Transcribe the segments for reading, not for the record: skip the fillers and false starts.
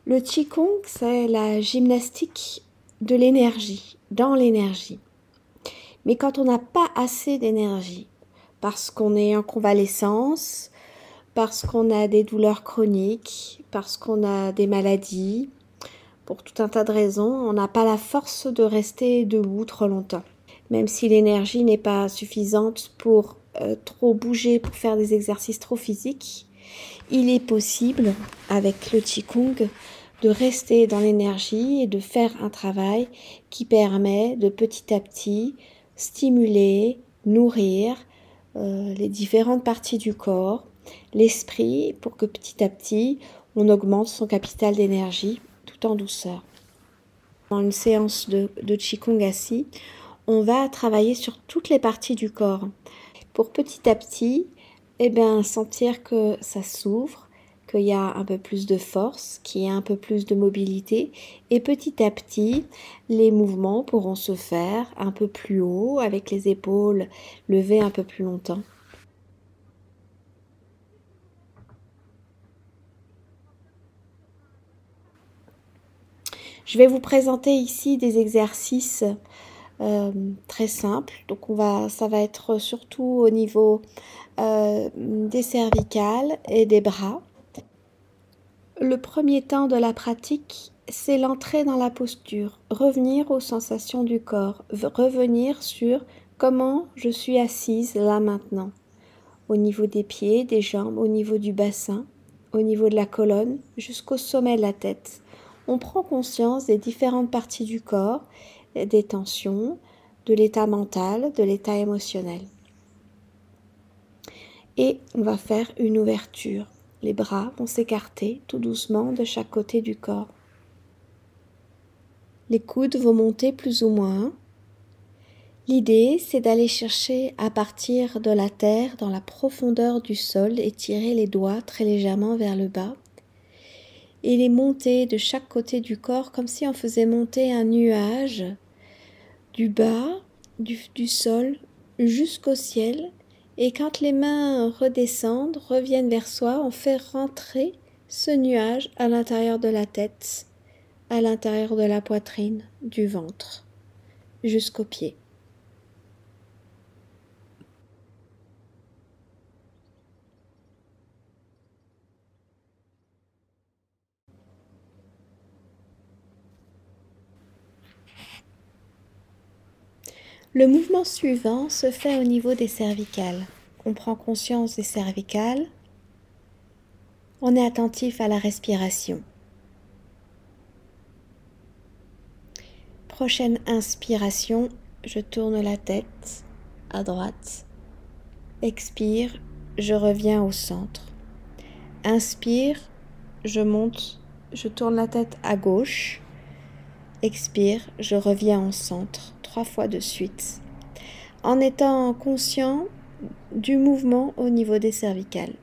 Le Qigong, c'est la gymnastique de l'énergie, dans l'énergie. Mais quand on n'a pas assez d'énergie, parce qu'on est en convalescence, parce qu'on a des douleurs chroniques, parce qu'on a des maladies, pour tout un tas de raisons, on n'a pas la force de rester debout trop longtemps. Même si l'énergie n'est pas suffisante pour trop bouger, pour faire des exercices trop physiques, il est possible, avec le Qigong, de rester dans l'énergie et de faire un travail qui permet de petit à petit stimuler, nourrir les différentes parties du corps, l'esprit, pour que petit à petit on augmente son capital d'énergie tout en douceur. Dans une séance de Qigong assis, on va travailler sur toutes les parties du corps pour petit à petit sentir que ça s'ouvre, qu'il y a un peu plus de force, qu'il y a un peu plus de mobilité, et petit à petit, les mouvements pourront se faire un peu plus haut, avec les épaules levées un peu plus longtemps. Je vais vous présenter ici des exercices très simples. Donc ça va être surtout au niveau des cervicales et des bras. Le premier temps de la pratique, c'est l'entrée dans la posture, revenir aux sensations du corps, revenir sur comment je suis assise là maintenant, au niveau des pieds, des jambes, au niveau du bassin, au niveau de la colonne, jusqu'au sommet de la tête. On prend conscience des différentes parties du corps, des tensions, de l'état mental, de l'état émotionnel. Et on va faire une ouverture. Les bras vont s'écarter tout doucement de chaque côté du corps. Les coudes vont monter plus ou moins. L'idée, c'est d'aller chercher à partir de la terre, dans la profondeur du sol, et tirer les doigts très légèrement vers le bas. Et les monter de chaque côté du corps comme si on faisait monter un nuage du bas, du sol, jusqu'au ciel. Et quand les mains redescendent, reviennent vers soi, on fait rentrer ce nuage à l'intérieur de la tête, à l'intérieur de la poitrine, du ventre, jusqu'aux pieds. Le mouvement suivant se fait au niveau des cervicales. On prend conscience des cervicales. On est attentif à la respiration. Prochaine inspiration, je tourne la tête à droite. Expire, je reviens au centre. Inspire, je monte, je tourne la tête à gauche. Expire, je reviens au centre, 3 fois de suite, en étant conscient du mouvement au niveau des cervicales.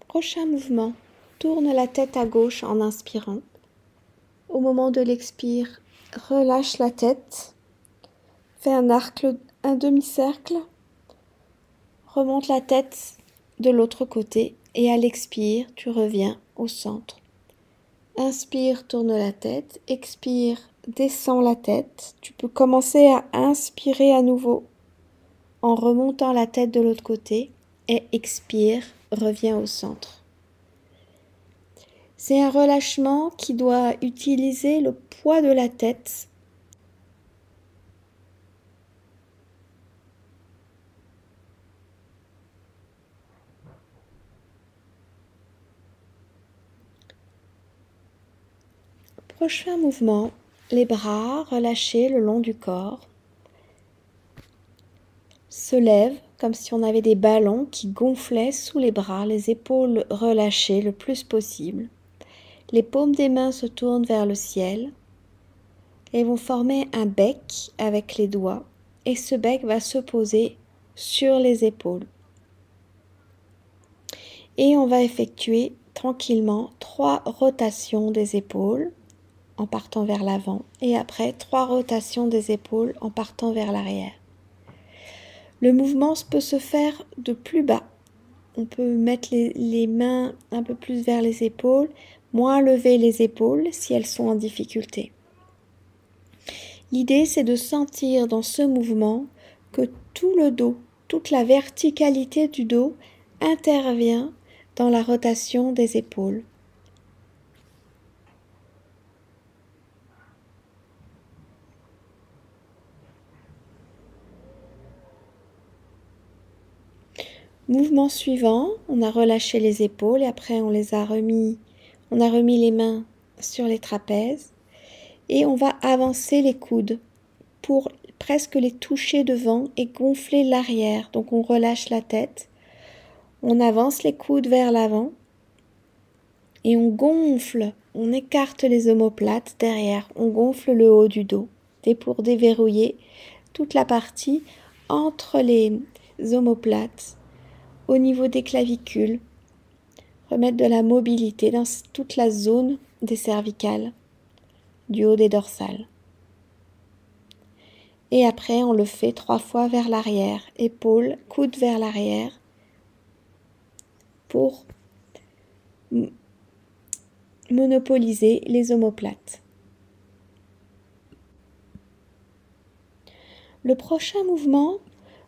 Prochain mouvement, tourne la tête à gauche en inspirant. Au moment de l'expire, relâche la tête, fais un demi-cercle, remonte la tête de l'autre côté et à l'expire, tu reviens au centre. Inspire, tourne la tête, expire, descends la tête. Tu peux commencer à inspirer à nouveau en remontant la tête de l'autre côté et expire, reviens au centre. C'est un relâchement qui doit utiliser le poids de la tête. Prochain mouvement, les bras relâchés le long du corps se lèvent comme si on avait des ballons qui gonflaient sous les bras, les épaules relâchées le plus possible. Les paumes des mains se tournent vers le ciel et vont former un bec avec les doigts et ce bec va se poser sur les épaules. Et on va effectuer tranquillement 3 rotations des épaules en partant vers l'avant et après 3 rotations des épaules en partant vers l'arrière. Le mouvement peut se faire de plus bas. On peut mettre les mains un peu plus vers les épaules, moins lever les épaules si elles sont en difficulté. L'idée, c'est de sentir dans ce mouvement que tout le dos, toute la verticalité du dos intervient dans la rotation des épaules. Mouvement suivant, on a relâché les épaules et après on a remis les mains sur les trapèzes et on va avancer les coudes pour presque les toucher devant et gonfler l'arrière. Donc on relâche la tête, on avance les coudes vers l'avant et on gonfle, on écarte les omoplates derrière, on gonfle le haut du dos et pour déverrouiller toute la partie entre les omoplates au niveau des clavicules, remettre de la mobilité dans toute la zone des cervicales, du haut des dorsales. Et après, on le fait 3 fois vers l'arrière, épaules, coude vers l'arrière, pour monopoliser les omoplates. Le prochain mouvement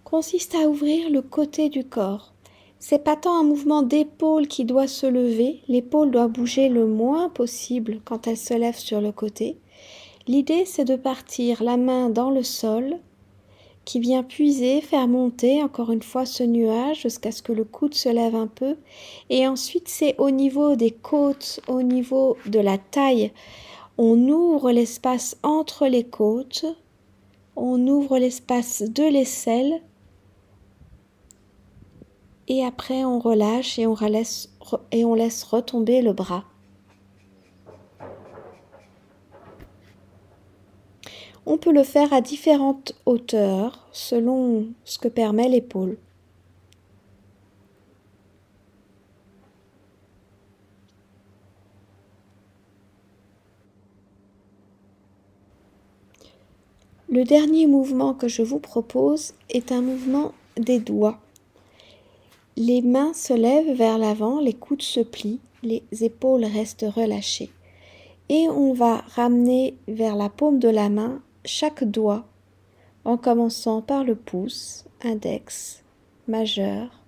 consiste à ouvrir le côté du corps. C'est pas tant un mouvement d'épaule qui doit se lever, l'épaule doit bouger le moins possible quand elle se lève sur le côté. L'idée, c'est de partir la main dans le sol, qui vient puiser, faire monter encore une fois ce nuage jusqu'à ce que le coude se lève un peu. Et ensuite, c'est au niveau des côtes, au niveau de la taille. On ouvre l'espace entre les côtes, on ouvre l'espace de l'aisselle. Et après, on relâche et on laisse retomber le bras. On peut le faire à différentes hauteurs selon ce que permet l'épaule. Le dernier mouvement que je vous propose est un mouvement des doigts. Les mains se lèvent vers l'avant, les coudes se plient, les épaules restent relâchées. Et on va ramener vers la paume de la main chaque doigt, en commençant par le pouce, index, majeur,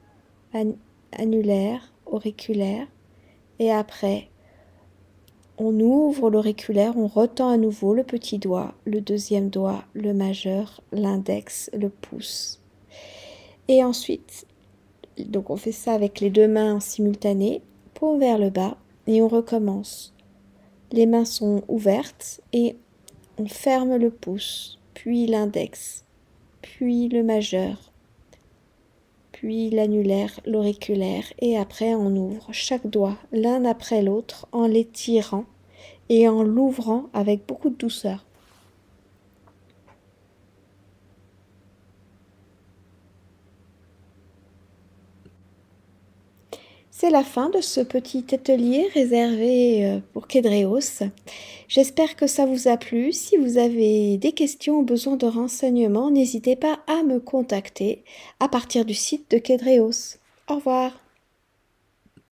annulaire, auriculaire. Et après, on ouvre l'auriculaire, on retend à nouveau le petit doigt, le deuxième doigt, le majeur, l'index, le pouce. Et ensuite, donc on fait ça avec les deux mains en simultané, paume vers le bas, et on recommence. Les mains sont ouvertes et on ferme le pouce, puis l'index, puis le majeur, puis l'annulaire, l'auriculaire, et après on ouvre chaque doigt l'un après l'autre en les tirant et en l'ouvrant avec beaucoup de douceur. C'est la fin de ce petit atelier réservé pour Kedreos. J'espère que ça vous a plu. Si vous avez des questions ou besoin de renseignements, n'hésitez pas à me contacter à partir du site de Kedreos. Au revoir.